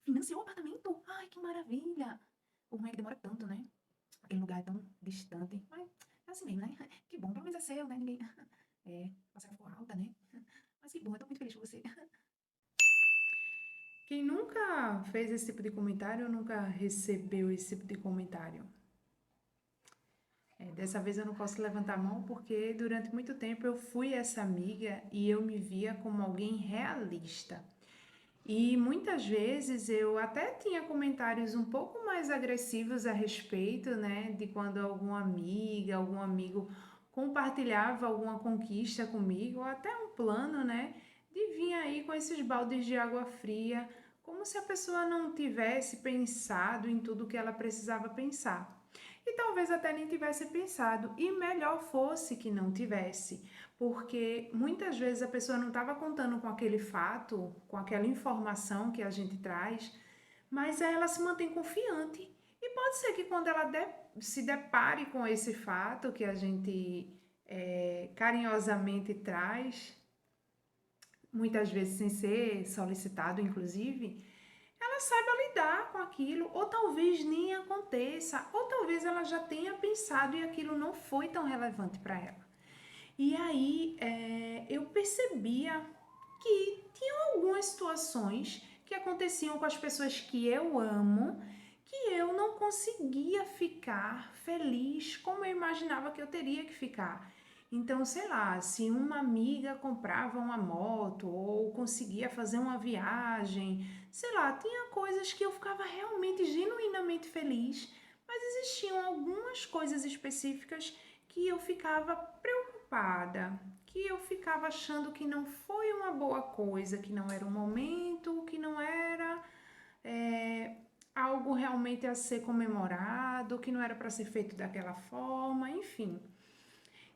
Financiou o apartamento? Ai, que maravilha! O ruim é que demora tanto, né? Aquele lugar é tão distante. Mas é assim mesmo, né? Que bom, pelo menos é seu, né? Ninguém. É, a passagem ficou alta, né? Mas que bom, eu tô muito feliz por você. Quem nunca fez esse tipo de comentário, nunca recebeu esse tipo de comentário. Dessa vez eu não posso levantar a mão porque durante muito tempo eu fui essa amiga e eu me via como alguém realista. E muitas vezes eu até tinha comentários um pouco mais agressivos a respeito, né, de quando alguma amiga, algum amigo compartilhava alguma conquista comigo, ou até um plano, né, de vir aí com esses baldes de água fria, como se a pessoa não tivesse pensado em tudo que ela precisava pensar. E talvez até nem tivesse pensado, e melhor fosse que não tivesse, porque muitas vezes a pessoa não estava contando com aquele fato, com aquela informação que a gente traz, mas ela se mantém confiante. E pode ser que quando ela se depare com esse fato que a gente carinhosamente traz, muitas vezes sem ser solicitado, inclusive, ela saiba lidar com aquilo, ou talvez nem aconteça, ou talvez ela já tenha pensado e aquilo não foi tão relevante para ela. E aí eu percebia que tinham algumas situações que aconteciam com as pessoas que eu amo, que eu não conseguia ficar feliz como eu imaginava que eu teria que ficar. Então, sei lá, se uma amiga comprava uma moto ou conseguia fazer uma viagem, sei lá, tinha coisas que eu ficava realmente genuinamente feliz, mas existiam algumas coisas específicas que eu ficava preocupada, que eu ficava achando que não foi uma boa coisa, que não era o momento, que não era é, algo realmente a ser comemorado, que não era para ser feito daquela forma, enfim.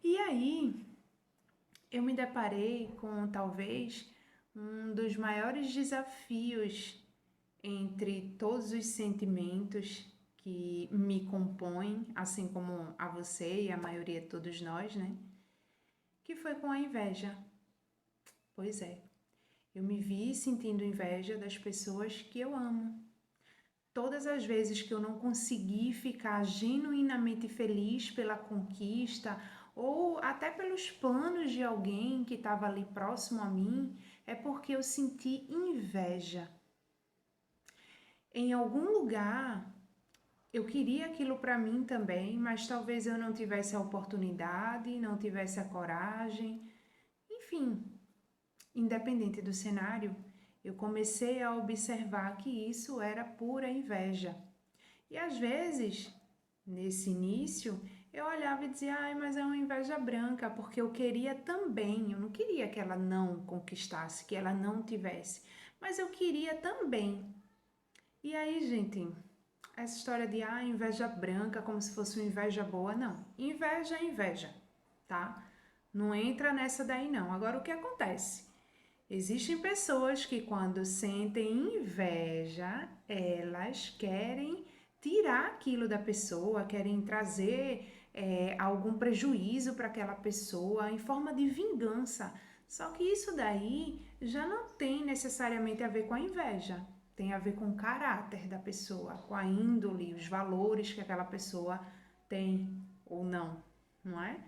E aí eu me deparei com talvez um dos maiores desafios entre todos os sentimentos que me compõem, assim como a você e a maioria de todos nós, né? Que foi com a inveja. Pois é, eu me vi sentindo inveja das pessoas que eu amo. Todas as vezes que eu não consegui ficar genuinamente feliz pela conquista ou até pelos planos de alguém que estava ali próximo a mim, é porque eu senti inveja. Em algum lugar eu queria aquilo para mim também, mas talvez eu não tivesse a oportunidade, não tivesse a coragem. Enfim, independente do cenário, eu comecei a observar que isso era pura inveja. E às vezes, nesse início, eu olhava e dizia: ai, mas é uma inveja branca, porque eu queria também, eu não queria que ela não conquistasse, que ela não tivesse, mas eu queria também. E aí, gente, essa história de inveja branca, como se fosse uma inveja boa, não. Inveja é inveja, tá? Não entra nessa daí, não. Agora, o que acontece? Existem pessoas que, quando sentem inveja, elas querem tirar aquilo da pessoa, querem trazer algum prejuízo para aquela pessoa em forma de vingança. Só que isso daí já não tem necessariamente a ver com a inveja, tem a ver com o caráter da pessoa, com a índole, os valores que aquela pessoa tem ou não, não é?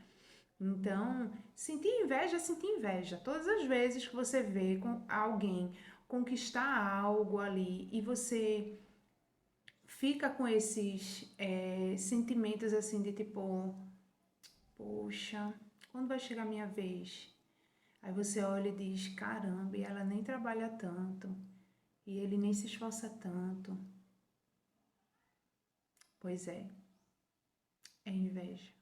Então, sentir inveja. Todas as vezes que você vê com alguém conquistar algo ali e você fica com esses sentimentos assim de tipo, poxa, quando vai chegar a minha vez? Aí você olha e diz, caramba, e ela nem trabalha tanto, e ele nem se esforça tanto. Pois é inveja.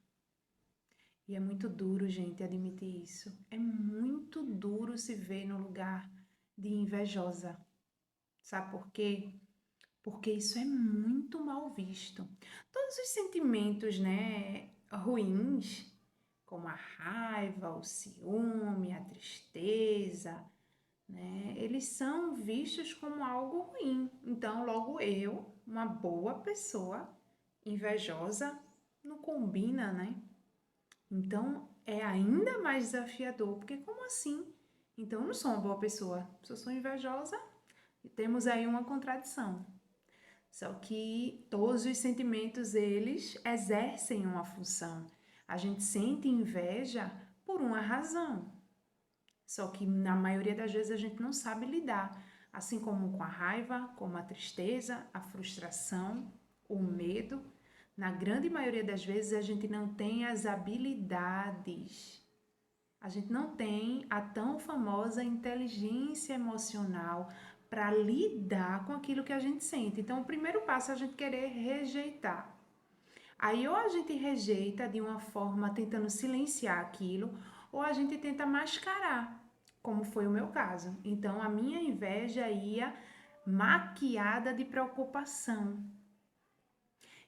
E é muito duro, gente, admitir isso. É muito duro se ver no lugar de invejosa. Sabe por quê? Porque isso é muito mal visto. Todos os sentimentos, né, ruins, como a raiva, o ciúme, a tristeza, né, eles são vistos como algo ruim. Então, logo eu, uma boa pessoa, invejosa, não combina, né? Então é ainda mais desafiador, porque como assim? Então eu não sou uma boa pessoa. Se eu sou invejosa, Temos aí uma contradição. Só que todos os sentimentos, eles exercem uma função. A gente sente inveja por uma razão. Só que na maioria das vezes a gente não sabe lidar. Assim como com a raiva, como a tristeza, a frustração, o medo. Na grande maioria das vezes a gente não tem as habilidades. A gente não tem a tão famosa inteligência emocional para lidar com aquilo que a gente sente. Então, o primeiro passo é a gente querer rejeitar. Aí, ou a gente rejeita de uma forma tentando silenciar aquilo, ou a gente tenta mascarar, como foi o meu caso. Então, a minha inveja ia maquiada de preocupação.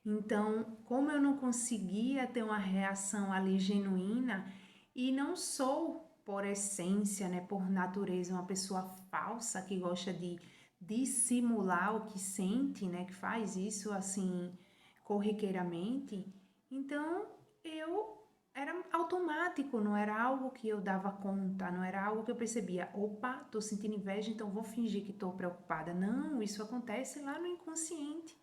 Então, como eu não conseguia ter uma reação ali genuína, e não sou, por essência, né, por natureza, uma pessoa falsa que gosta de dissimular o que sente, né, que faz isso assim corriqueiramente, então eu era automático, não era algo que eu dava conta, não era algo que eu percebia, opa, tô sentindo inveja, então vou fingir que tô preocupada. Não, isso acontece lá no inconsciente.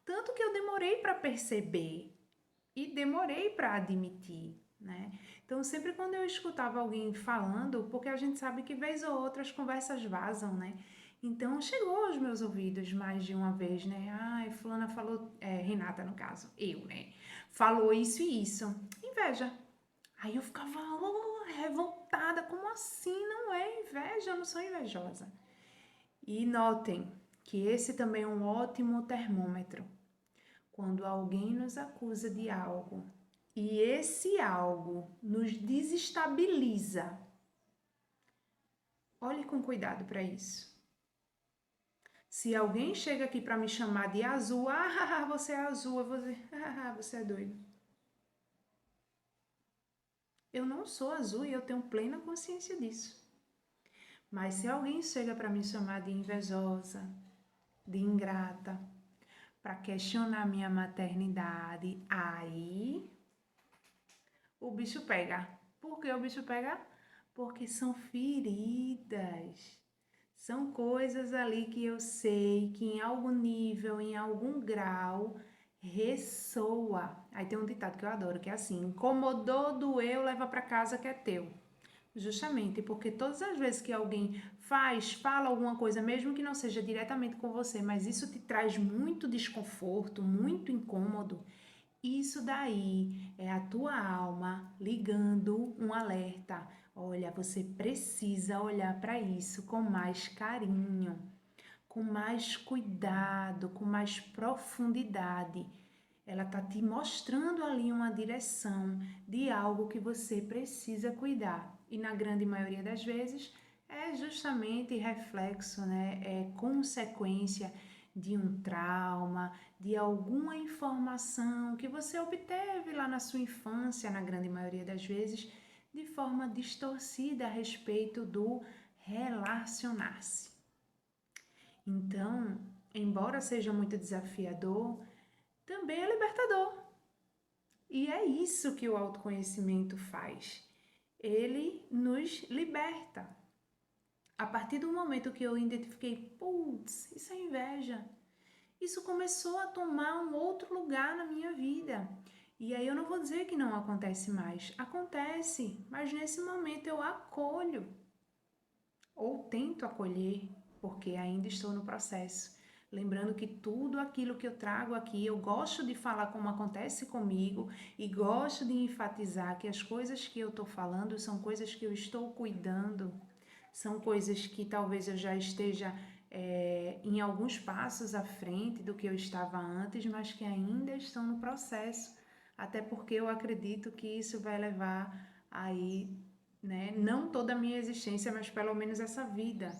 Tanto que eu demorei para perceber e demorei para admitir, né? Então, sempre quando eu escutava alguém falando, porque a gente sabe que vez ou outra as conversas vazam, né? Então, chegou aos meus ouvidos mais de uma vez, né? Ai, fulana falou, Renata no caso, eu, né? Falou isso e isso. Inveja. Aí eu ficava revoltada, como assim? Não é inveja, eu não sou invejosa. E notem que esse também é um ótimo termômetro. Quando alguém nos acusa de algo e esse algo nos desestabiliza, olhe com cuidado para isso. Se alguém chega aqui para me chamar de azul, você é azul, eu vou dizer, você é doido. Eu não sou azul e eu tenho plena consciência disso. Mas se alguém chega para me chamar de invejosa, de ingrata, para questionar minha maternidade, aí o bicho pega. Por que o bicho pega? Porque são feridas. São coisas ali que eu sei que em algum nível, em algum grau, ressoa. Aí tem um ditado que eu adoro, que é assim: incomodou, doeu, leva para casa que é teu. Justamente porque todas as vezes que alguém fala alguma coisa, mesmo que não seja diretamente com você, mas isso te traz muito desconforto, muito incômodo, isso daí é a tua alma ligando um alerta. Olha, você precisa olhar para isso com mais carinho, com mais cuidado, com mais profundidade. Ela está te mostrando ali uma direção de algo que você precisa cuidar. E na grande maioria das vezes é justamente reflexo, né? É consequência de um trauma, de alguma informação que você obteve lá na sua infância, na grande maioria das vezes, de forma distorcida a respeito do relacionar-se. Então, embora seja muito desafiador, também é libertador. E é isso que o autoconhecimento faz. Ele nos liberta. A partir do momento que eu identifiquei, putz, isso é inveja, isso começou a tomar um outro lugar na minha vida. E aí eu não vou dizer que não acontece mais. Acontece, mas nesse momento eu acolho. Ou tento acolher, porque ainda estou no processo. Lembrando que tudo aquilo que eu trago aqui, eu gosto de falar como acontece comigo e gosto de enfatizar que as coisas que eu estou falando são coisas que eu estou cuidando, são coisas que talvez eu já esteja em alguns passos à frente do que eu estava antes, mas que ainda estão no processo, até porque eu acredito que isso vai levar aí, né, não toda a minha existência, mas pelo menos essa vida.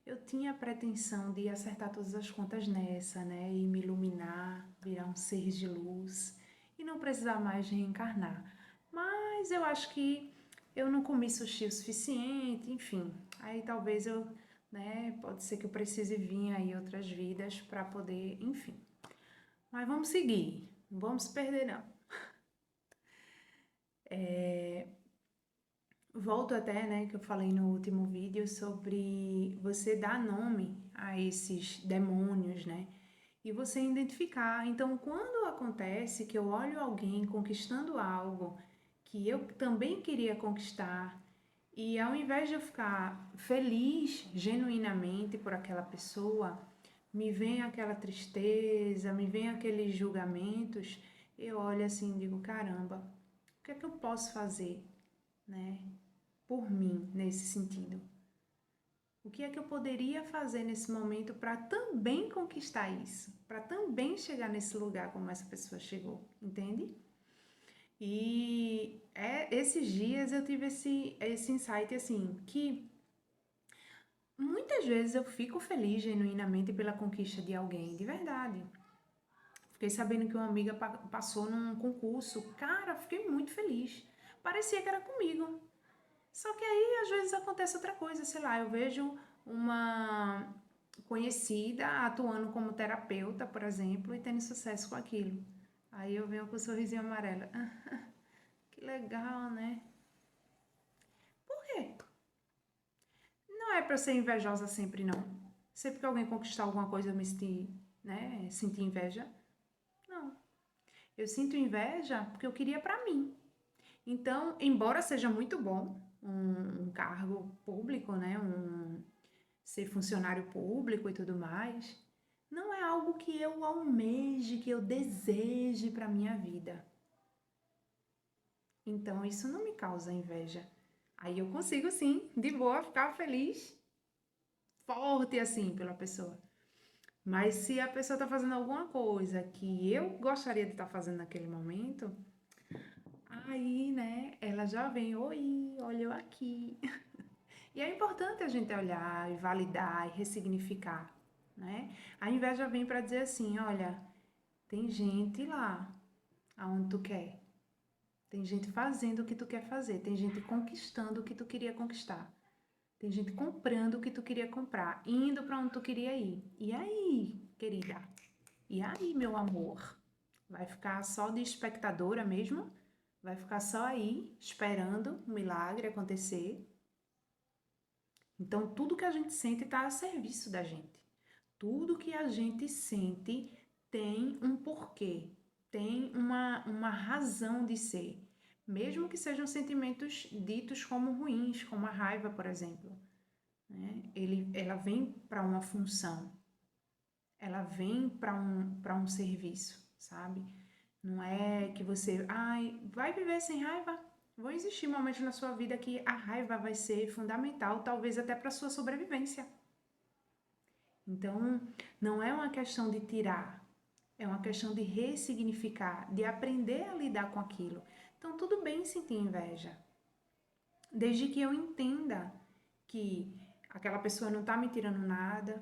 Eu tinha a pretensão de acertar todas as contas nessa, né, e me iluminar, virar um ser de luz e não precisar mais reencarnar. Mas eu acho que eu não comi sushi o suficiente, enfim. Aí talvez eu, né, pode ser que eu precise vir aí outras vidas para poder, enfim. Mas vamos seguir, não vamos perder não. volto até, né, que eu falei no último vídeo sobre você dar nome a esses demônios, né? E você identificar. Então, quando acontece que eu olho alguém conquistando algo que eu também queria conquistar, e ao invés de eu ficar feliz genuinamente por aquela pessoa, me vem aquela tristeza, me vem aqueles julgamentos, eu olho assim e digo, caramba, o que é que eu posso fazer, né, por mim nesse sentido? O que é que eu poderia fazer nesse momento para também conquistar isso? Para também chegar nesse lugar como essa pessoa chegou, entende? E esses dias eu tive esse insight assim, que muitas vezes eu fico feliz genuinamente pela conquista de alguém, de verdade. Fiquei sabendo que uma amiga passou num concurso. Cara, fiquei muito feliz. Parecia que era comigo. Só que aí às vezes acontece outra coisa, sei lá, eu vejo uma conhecida atuando como terapeuta, por exemplo, e tendo sucesso com aquilo. Aí eu venho com o sorrisinho amarelo. Que legal, né? Por quê? Não é pra eu ser invejosa sempre, não. Sempre que alguém conquistar alguma coisa eu me sentir, né, sentir inveja. Não. Eu sinto inveja porque eu queria pra mim. Então, embora seja muito bom um cargo público, né, ser funcionário público e tudo mais, não é algo que eu almeje, que eu deseje para minha vida. Então, isso não me causa inveja. Aí eu consigo sim, de boa, ficar feliz, forte assim pela pessoa. Mas se a pessoa está fazendo alguma coisa que eu gostaria de estar fazendo naquele momento, aí, né, ela já vem, oi, olha eu aqui. E é importante a gente olhar e validar e ressignificar, né? A inveja vem para dizer assim, olha, tem gente lá aonde tu quer. Tem gente fazendo o que tu quer fazer, tem gente conquistando o que tu queria conquistar. Tem gente comprando o que tu queria comprar, indo para onde tu queria ir. E aí, querida? E aí, meu amor? Vai ficar só de espectadora mesmo? Vai ficar só aí esperando o milagre acontecer? Então, tudo que a gente sente está a serviço da gente. Tudo que a gente sente tem um porquê, tem uma razão de ser. Mesmo que sejam sentimentos ditos como ruins, como a raiva, por exemplo. Né? Ela vem para uma função, ela vem para um serviço, sabe? Não é que você, ai, vai viver sem raiva? Vão existir momentos na sua vida que a raiva vai ser fundamental, talvez até para sua sobrevivência. Então, não é uma questão de tirar, é uma questão de ressignificar, de aprender a lidar com aquilo. Então, tudo bem sentir inveja, desde que eu entenda que aquela pessoa não está me tirando nada,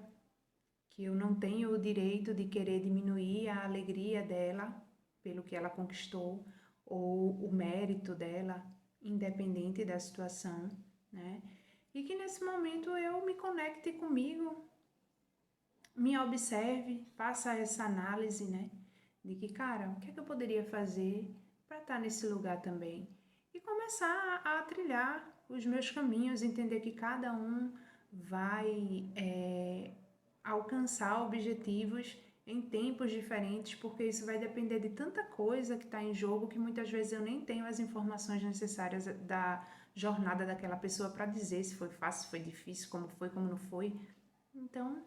que eu não tenho o direito de querer diminuir a alegria dela pelo que ela conquistou ou o mérito dela, independente da situação, né? E que nesse momento eu me conecte comigo, me observe, faça essa análise, né? De que, cara, o que é que eu poderia fazer para estar nesse lugar também? E começar a trilhar os meus caminhos, entender que cada um vai alcançar objetivos em tempos diferentes, porque isso vai depender de tanta coisa que está em jogo que muitas vezes eu nem tenho as informações necessárias da jornada daquela pessoa para dizer se foi fácil, se foi difícil, como foi, como não foi. Então,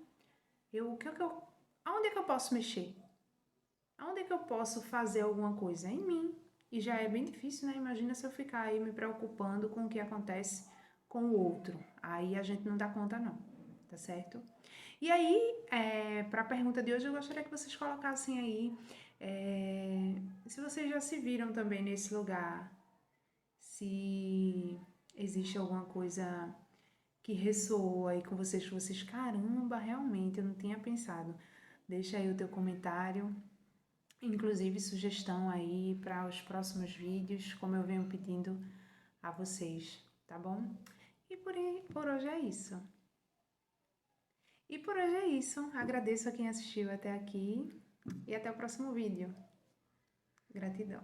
aonde é que eu posso mexer? Aonde é que eu posso fazer alguma coisa? Em mim. E já é bem difícil, né? Imagina se eu ficar aí me preocupando com o que acontece com o outro. Aí a gente não dá conta, não. Tá certo? E aí, para a pergunta de hoje, eu gostaria que vocês colocassem aí se vocês já se viram também nesse lugar, se existe alguma coisa que ressoou aí com vocês, caramba, realmente, eu não tinha pensado. Deixa aí o teu comentário, inclusive sugestão aí para os próximos vídeos, como eu venho pedindo a vocês, tá bom? E por hoje é isso. E por hoje é isso. Agradeço a quem assistiu até aqui e até o próximo vídeo. Gratidão.